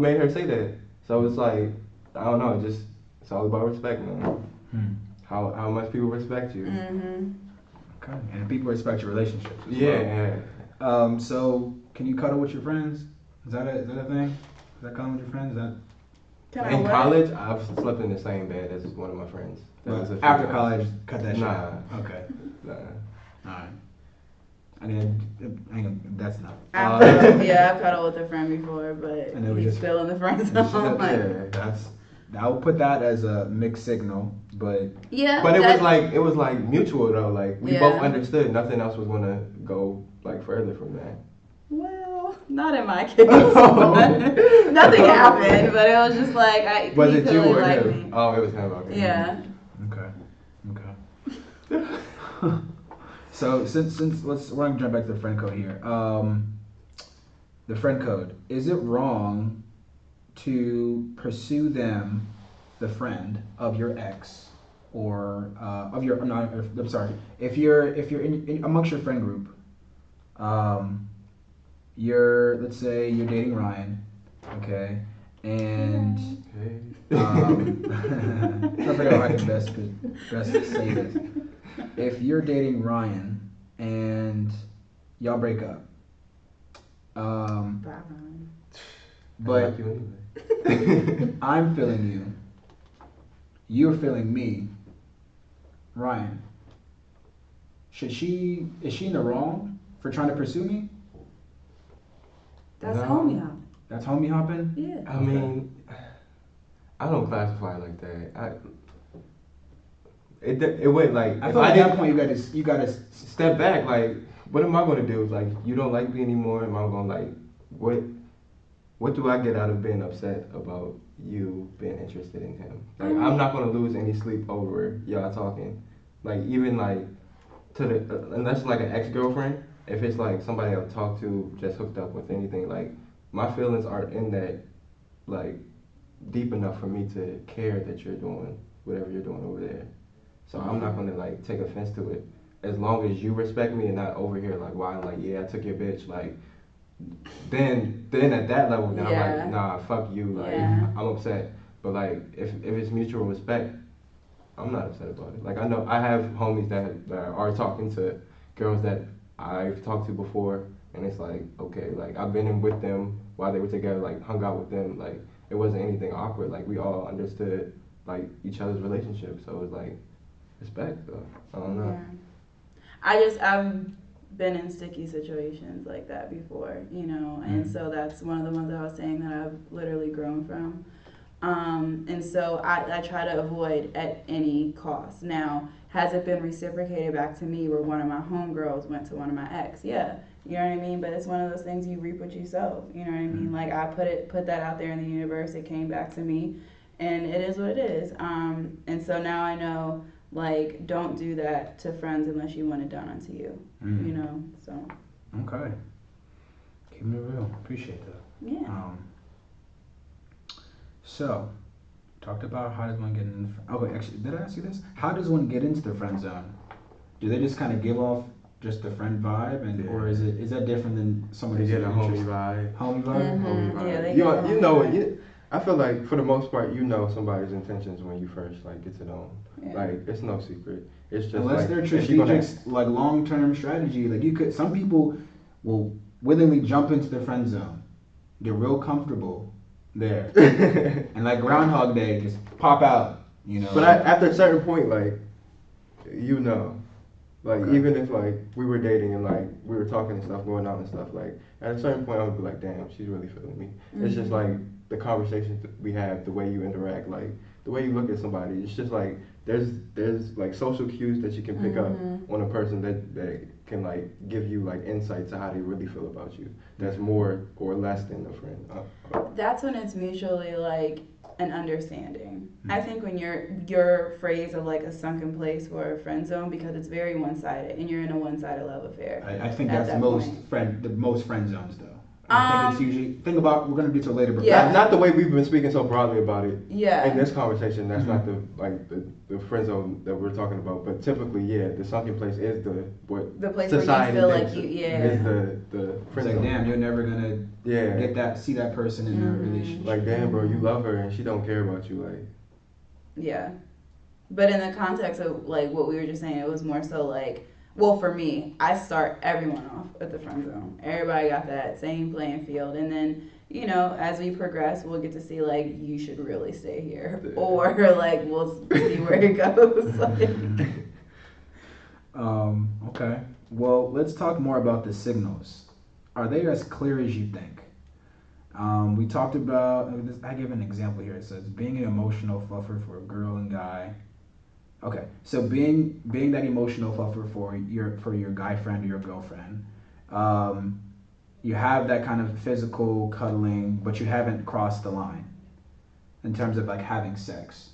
made her say that? So it's like, I don't know. Just it's all about respect, man. How much people respect you. Mm-hmm. Okay. And people respect your relationships as Yeah. well. So can you cuddle with your friends? Is that a thing? Is that cuddling with your friends? Is that Can I In what? college, I've slept in the same bed as one of my friends. That was a after female. college? Cut that shit Nah. out. Okay. Nah. All right. I mean, that's enough. I've cuddled with a friend before, but And it was he's just- still in the friend it's just- zone. Yeah. I would put that as a mixed signal, but Yeah, But it was like mutual though. Like we Yeah. both understood nothing else was gonna go like further from that. well, not in my case. Nothing happened, but it was just like Was he it you clearly or liked him? me. Oh, it was him. Okay. Yeah. okay. So since we're gonna jump back to the friend code here. The friend code. Is it wrong to pursue them, the friend of your ex, or of your? I'm sorry. If you're in amongst your friend group, let's say you're dating Ryan, okay, and trying to figure out how I can best say this. If you're dating Ryan and y'all break up, Bye, Ryan. but I like you anyway. I'm feeling you, you're feeling me, Ryan. Is she in the wrong for trying to pursue me? That's No. homie hop. That's homie hopping? Yeah. I mean, I don't classify it like that. It went like I if feel like I at didn't that point you gotta step back. Like, what am I gonna do? Like, you don't like me anymore. Am I gonna like what do I get out of being upset about you being interested in him? Like, I'm not gonna lose any sleep over y'all talking. Like, even like to the unless like an ex-girlfriend. If it's like somebody I've talked to, just hooked up with anything, like my feelings aren't in that like deep enough for me to care that you're doing whatever you're doing over there. So I'm not gonna like take offense to it as long as you respect me and not over here like why I'm like yeah I took your bitch like then at that level then I'm Yeah. like nah fuck you like Yeah. I'm upset but like if it's mutual respect I'm not upset about it like I know I have homies that are talking to girls that I've talked to before and it's like okay like I've been in with them while they were together like hung out with them like it wasn't anything awkward like we all understood like each other's relationship so it was like respect though. I don't know. Yeah. I've been in sticky situations like that before, and so that's one of the ones I was saying that I've literally grown from. And so I try to avoid at any cost. Now, has it been reciprocated back to me where one of my homegirls went to one of my ex? Yeah. You know what I mean? But it's one of those things you reap what you sow. You know what I mean? Like I put that out there in the universe. It came back to me, and it is what it is. And so now I know, like, don't do that to friends unless you want it done unto you. You know. So. Okay. Keeping it real. Appreciate that. Yeah. So, talked about how does one get in. Oh wait, actually, did I ask you this? How does one get into the friend zone? Do they just kind of give off just the friend vibe, and or is that different than somebody They get a homie vibe? Homie vibe. Homie vibe. Yeah, they you know it. I feel like for the most part, you know somebody's intentions when you first like get to know them. Yeah. Like it's no secret. It's just Unless like they're if you gonna- strategic, like long-term strategy. Like you could, some people will willingly jump into the friend zone, get real comfortable there, and like Groundhog Day, just pop out. You know. But after a certain point, like you know. Like Okay. even if like we were dating and like we were talking and stuff, going out and stuff, like at a certain point I would be like, damn, she's really feeling me. It's just like the conversations that we have, the way you interact, like the way you look at somebody. It's just like there's like social cues that you can pick up on a person that can like give you like insights to how they really feel about you. That's more or less than a friend. That's when it's mutually like an understanding. I think when your phrase of like a sunken place or a friend zone, because it's very one-sided and you're in a one-sided love affair. I think at that's that most point. the most friend zones though. I think it's usually we're gonna get to it later, but Yeah. Not the way we've been speaking so broadly about it. Yeah. In this conversation, that's not the friend zone that we're talking about. But typically, yeah, the sunken place is what The place society where you feel thinks like is the it's friend like zone. damn, you're never gonna see that person in a relationship. Like damn, bro, you love her and she don't care about you. Like Yeah. But in the context of like what we were just saying, it was more so like, well, for me, I start everyone off at the friend zone. Everybody got that same playing field, and then you know, as we progress, we'll get to see like you should really stay here, or like we'll see where it goes. Okay. Well, let's talk more about the signals. Are they as clear as you think? We talked about. I give an example here. It says being an emotional fluffer for a girl and guy. Okay, so being that emotional fluffer for your guy friend or your girlfriend, you have that kind of physical cuddling, but you haven't crossed the line in terms of like having sex.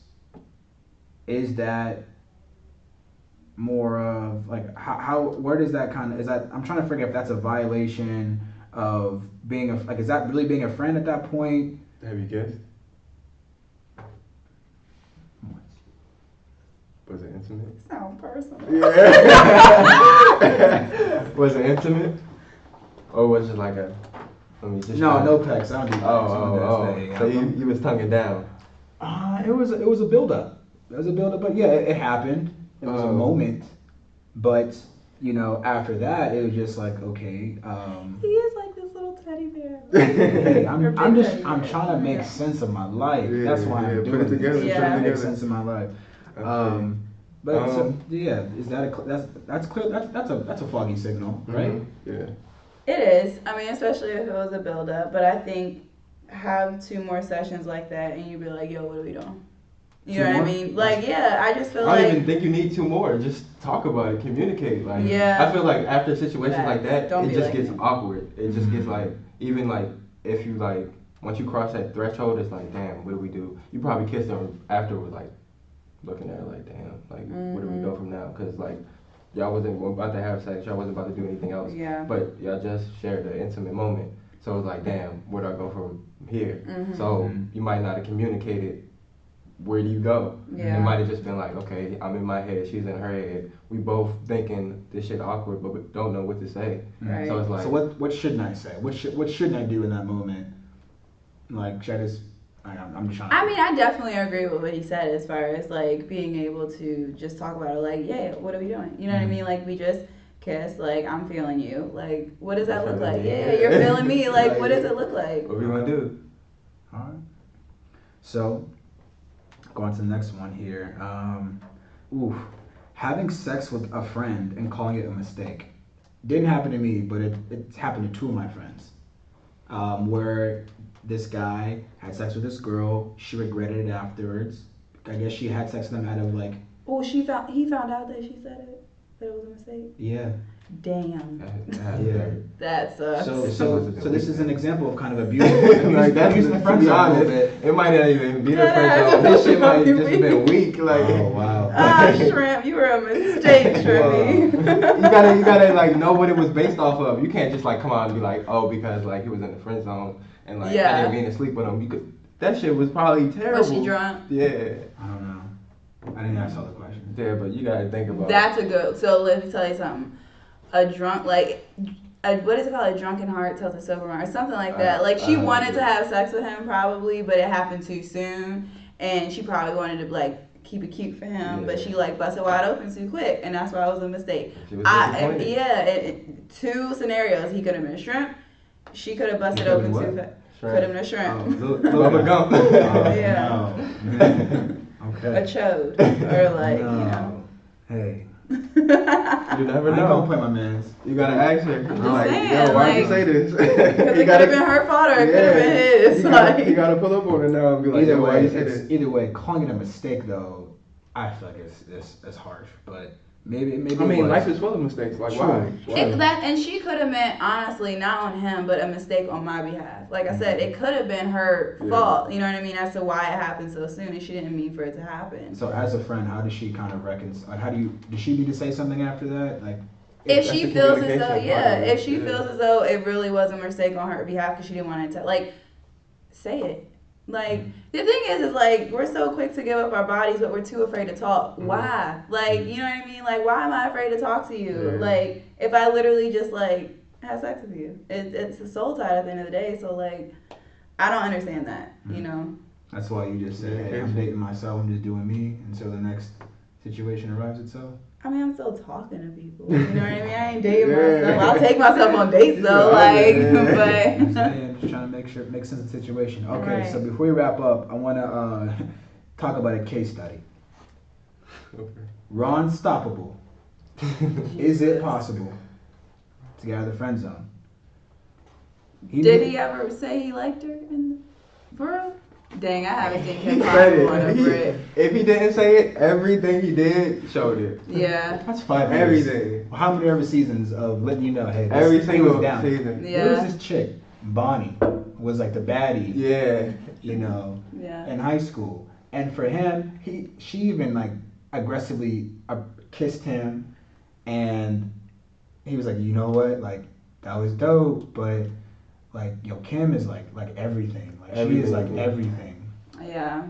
Is that more of like how where does that kind of is that I'm trying to figure if that's a violation of being a like is that really being a friend at that point? have you guessed? Was it intimate? Sound personal. Yeah. Was it intimate? Or was it like a? Let me just. No pecs. I don't do pecs. Oh. So you was tonguing down. It was a build up. It was a build up, but yeah, it happened. It was a moment, but you know, after that, it was just like okay. He is like this little teddy bear. Hey, I'm trying to make sense of my life. Yeah, That's why I'm doing put it together. this. Yeah. Trying to make sense of my life. Okay. Is that that's clear? That's a foggy signal, right? Yeah. It is. I mean, especially if it was a build up. But I think have 2 more sessions like that, and you'd be like, "Yo, what are we doing?" You know what I mean? Like, yeah, I just feel I like. don't even think you need 2 more. Just talk about it, communicate. Like, Yeah. I feel like after a situation like that, Don't it be just like gets me. awkward. It just gets like, even like, if you like, once you cross that threshold, it's like, damn, what do we do? You probably kiss them afterward, like, looking at her like, damn, like, where do we go from now? Because like, y'all wasn't about to have sex, y'all wasn't about to do anything else. Yeah. But y'all just shared an intimate moment. So it's like, damn, where do I go from here? So you might not have communicated. Where do you go? Yeah. It might have just been like, okay, I'm in my head, she's in her head. We both thinking this shit awkward, but we don't know what to say. Right. So it's like, So what shouldn't I say? What shouldn't I do in that moment? Like, should I just? I'm just trying. I mean, I definitely agree with what he said as far as like being able to just talk about it. Like, yeah, what are we doing? You know what I mean? Like, we just kiss. Like, I'm feeling you. Like, what does that look like? Yeah, you're feeling me. Like, what does it look like? what we gonna do? All right. So, going to the next one here. Having sex with a friend and calling it a mistake. Didn't happen to me, but it's happened to 2 of my friends. Where this guy had sex with this girl, she regretted it afterwards. I guess she had sex with him out of like. Oh, he found out that she said it. That it was a mistake. Yeah. Damn. Yeah. That sucks. So this is an example of kind of abusing, Like that's abusing the friend zone a little bit. It might not even be the friend zone. This shit might just have been weak. Like, oh wow. Ah, Shrimp, you were a mistake, Shrimpy. you gotta like know what it was based off of. You can't just like come out and be like, oh, because like he was in the friend zone and like I didn't mean to sleep with him. You could. That shit was probably terrible. Was she drunk? Yeah. I don't know. I didn't ask all the questions. Yeah, but you gotta think about. That's a good. So let me tell you something. A drunk, like, what is it called? A drunken heart tells a sober mind, or something like that. Like she wanted to have sex with him probably, but it happened too soon, and she probably wanted to like keep it cute for him, but she like busted wide open too quick, and that's why it was a mistake. Two scenarios. He could have been a shrimp. She could have busted open too fast. Could have been a shrimp. Bubba gump. Yeah. Okay. A chode, or like no. you know. Hey. You never I ain't know. gonna play my mans. You gotta ask her. I'm just like, saying, yo, why'd you like, say this? Because it could have been her fault or it could have been his. You gotta pull up on her now and be like, Either yo, why way, you say this? either way, calling it a mistake though, I feel like it's harsh. But maybe. I mean, life is full of mistakes. Like why? And she could have meant honestly not on him, but a mistake on my behalf. Like I said, it could have been her fault. You know what I mean? As to why it happened so soon, and she didn't mean for it to happen. So as a friend, how does she kind of reconcile? Like, does she need to say something after that? Like, if she feels as though, if she feels as though it really was a mistake on her behalf because she didn't want to like, say it. Like the thing is like we're so quick to give up our bodies, but we're too afraid to talk. Why? Like you know what I mean? Like why am I afraid to talk to you? Like if I literally just like have sex with you, it's a soul tie at the end of the day. So like I don't understand that. You know. That's why you just said, hey, I'm dating myself. I'm just doing me until the next situation arrives itself. I mean, I'm still talking to people. You know what I mean? I ain't dating myself. I'll take myself on dates though, like, but. I'm just trying to make sense of the situation. Okay, right. So before we wrap up, I want to talk about a case study. Okay. Ron Stoppable. Is it possible to get out of the friend zone? Did he ever say he liked her for real? Dang, I haven't seen him possible on a brick. If he didn't say it, everything he did showed it. Yeah. That's 5 years. Everything. How many ever seasons of letting you know, hey, every single was down. season. Yeah. There was this chick, Bonnie, was like the baddie. Yeah. You know. Yeah. In high school, and for him, she even like aggressively kissed him, and he was like, you know what, like that was dope, but like yo, Kim is like everything. Like she is like everything. Yeah.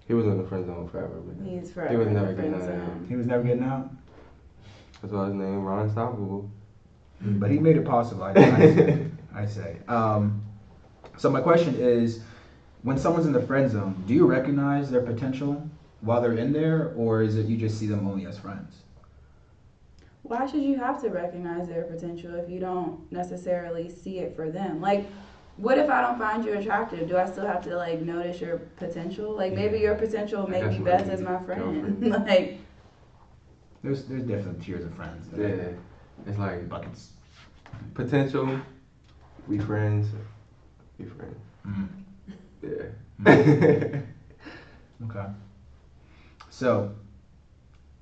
He was in the friend zone forever. Man. He's forever. He was never getting out. He was never getting out. That's why his name Ron Stoppable. But he made it possible. I say. So my question is, when someone's in the friend zone, do you recognize their potential while they're in there, or is it you just see them only as friends? Why should you have to recognize their potential if you don't necessarily see it for them? Like, what if I don't find you attractive? Do I still have to like notice your potential? Like maybe your potential may be best as my friend. Like, there's different tiers of friends. Yeah, it's like buckets. Potential, we friends, be friends. Mm. Yeah. Okay. So,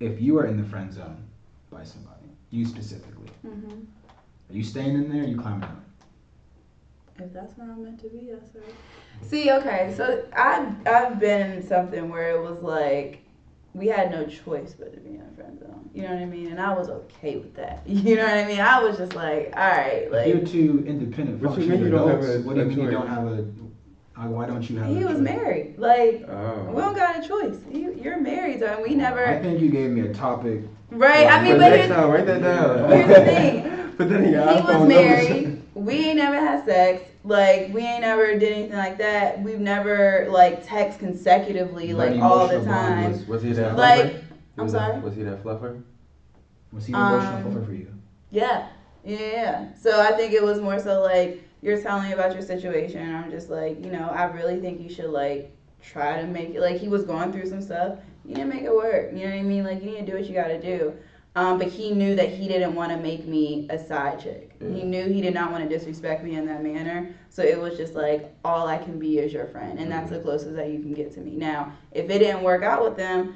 if you are in the friend zone by somebody, you specifically, are you staying in there or are you climbing out? If that's what I'm meant to be, that's right. See, okay, so I've been in something where it was like we had no choice but to be in a friend zone. You know what I mean? And I was okay with that. You know what I mean? I was just like, all right, like you're two independent functioning adults. What do you mean you don't have a? Why don't you have? He was married. Like we don't got a choice. You're married, so we never. I think you gave me a topic. Right. I mean, but write that down. Here's the thing. But then he was married. We ain't never had sex. Like we ain't never did anything like that. We've never like text consecutively like all the time. Was he that like? Fluffer? I'm sorry. Was he that fluffer? Was he an emotional fluffer for you? Yeah. So I think it was more so like you're telling me about your situation. And I'm just like, you know, I really think you should like try to make it. Like he was going through some stuff. You didn't make it work. You know what I mean? Like you need to do what you got to do. But he knew that he didn't want to make me a side chick. Yeah. He knew he did not want to disrespect me in that manner. So it was just like, all I can be is your friend. And that's the closest that you can get to me. Now, if it didn't work out with them,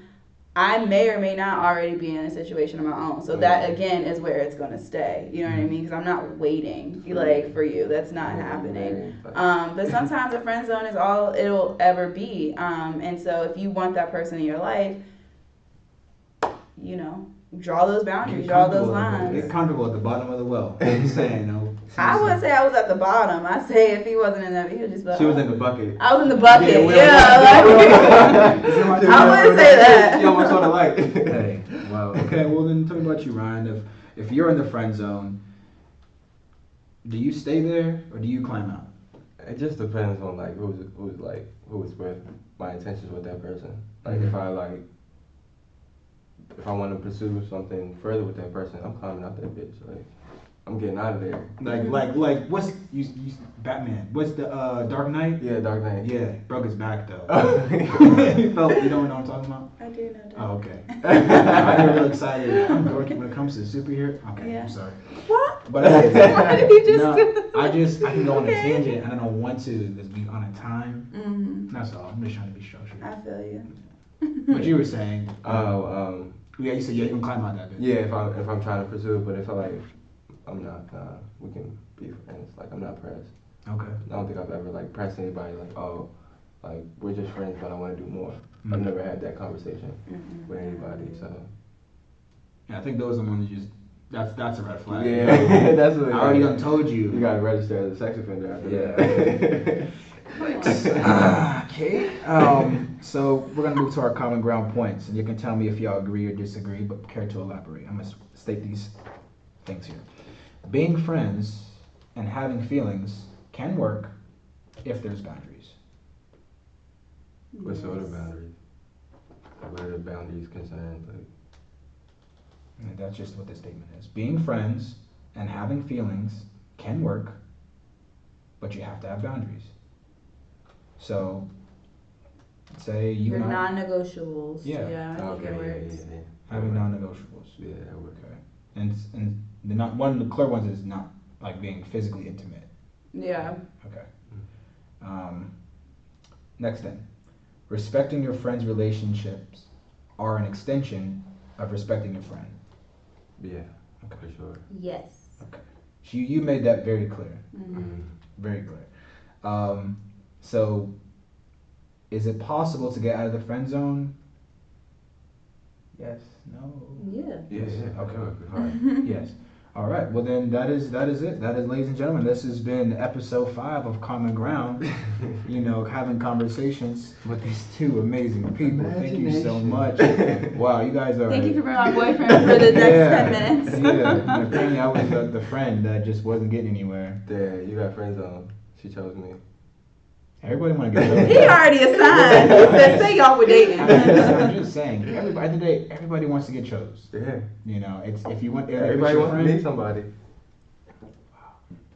I may or may not already be in a situation of my own. So that again is where it's gonna stay. You know what I mean? Because I'm not waiting like for you. That's not happening. But sometimes a friend zone is all it'll ever be. And so if you want that person in your life, you know, draw those boundaries, draw those lines. Get comfortable at the bottom of the well. I'm saying, no. I wouldn't say I was at the bottom. I say if he wasn't in that, he would just be like, She was in the bucket. I was in the bucket. Yeah, Like, I wouldn't say that. You almost sort of like. Hey, well, okay. Well, then tell me about you, Ryan. If you're in the friend zone, do you stay there or do you climb out? It just depends on like who's with my intentions with that person. Like if I want to pursue something further with that person, I'm climbing out that bitch. Like I'm getting out of there. Like what's you Batman? What's the Dark Knight? Yeah, Dark Knight. Yeah, broke his back though. You don't know what I'm talking about? I do know that. Oh, okay. I get real excited. I'm dorky when it comes to superhero. Okay, Yeah. I'm sorry. What? But Why did you just? I can go on a Okay. tangent and I don't want to just be on a time. Mm-hmm. That's all. I'm just trying to be structured. I feel you. What you were saying? Oh, Yeah, you said you can climb out that bit. yeah. If I'm trying to pursue, but if I like, I'm not. We can be friends. Like I'm not pressed. Okay. I don't think I've ever like pressed anybody like, oh, like we're just friends, but I want to do more. Mm-hmm. I've never had that conversation with anybody. So. Yeah, I think those are the ones you just. That's a red flag. Yeah, that's what. I already done told you. You gotta register as a sex offender after that. Okay. So we're gonna move to our common ground points, and you can tell me if y'all agree or disagree, but care to elaborate. I'm gonna state these things here. Being friends and having feelings can work if there's boundaries. What sort of boundaries? What are the boundaries concerned? Like, And that's just what the statement is. Being friends and having feelings can work, but you have to have boundaries. So, say you Your and I non-negotiables. Yeah. Yeah, I think it works. yeah. having non-negotiables. Yeah, that works. Okay. And the not one of the clear ones is not like being physically intimate. Yeah. Okay. Next thing, respecting your friends' relationships are an extension of respecting your friend. Yeah, Okay. for sure. Yes. Okay. You made that very clear. Mm-hmm. Very clear. So, is it possible to get out of the friend zone? Yes. No. Yeah. Yeah, yeah. Okay. For All right. Yes. All right. Well, then that is it. That is, ladies and gentlemen, this has been episode 5 of Common Ground. You know, having conversations with these two amazing people. Thank you so much. Wow, you guys are. Thank you for bringing my boyfriend for the next 10 minutes. Yeah. And apparently, I was the friend that just wasn't getting anywhere. Yeah, you got friends on. She chose me. Everybody want to get He already assigned. He said, say y'all were dating. I'm just saying. Everybody, at the end of the day, everybody wants to get chose. Yeah. You know, it's if you want. Everybody wants to meet somebody.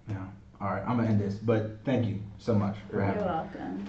Yeah. All right, I'm gonna end this, but thank you so much for You're having me. welcome.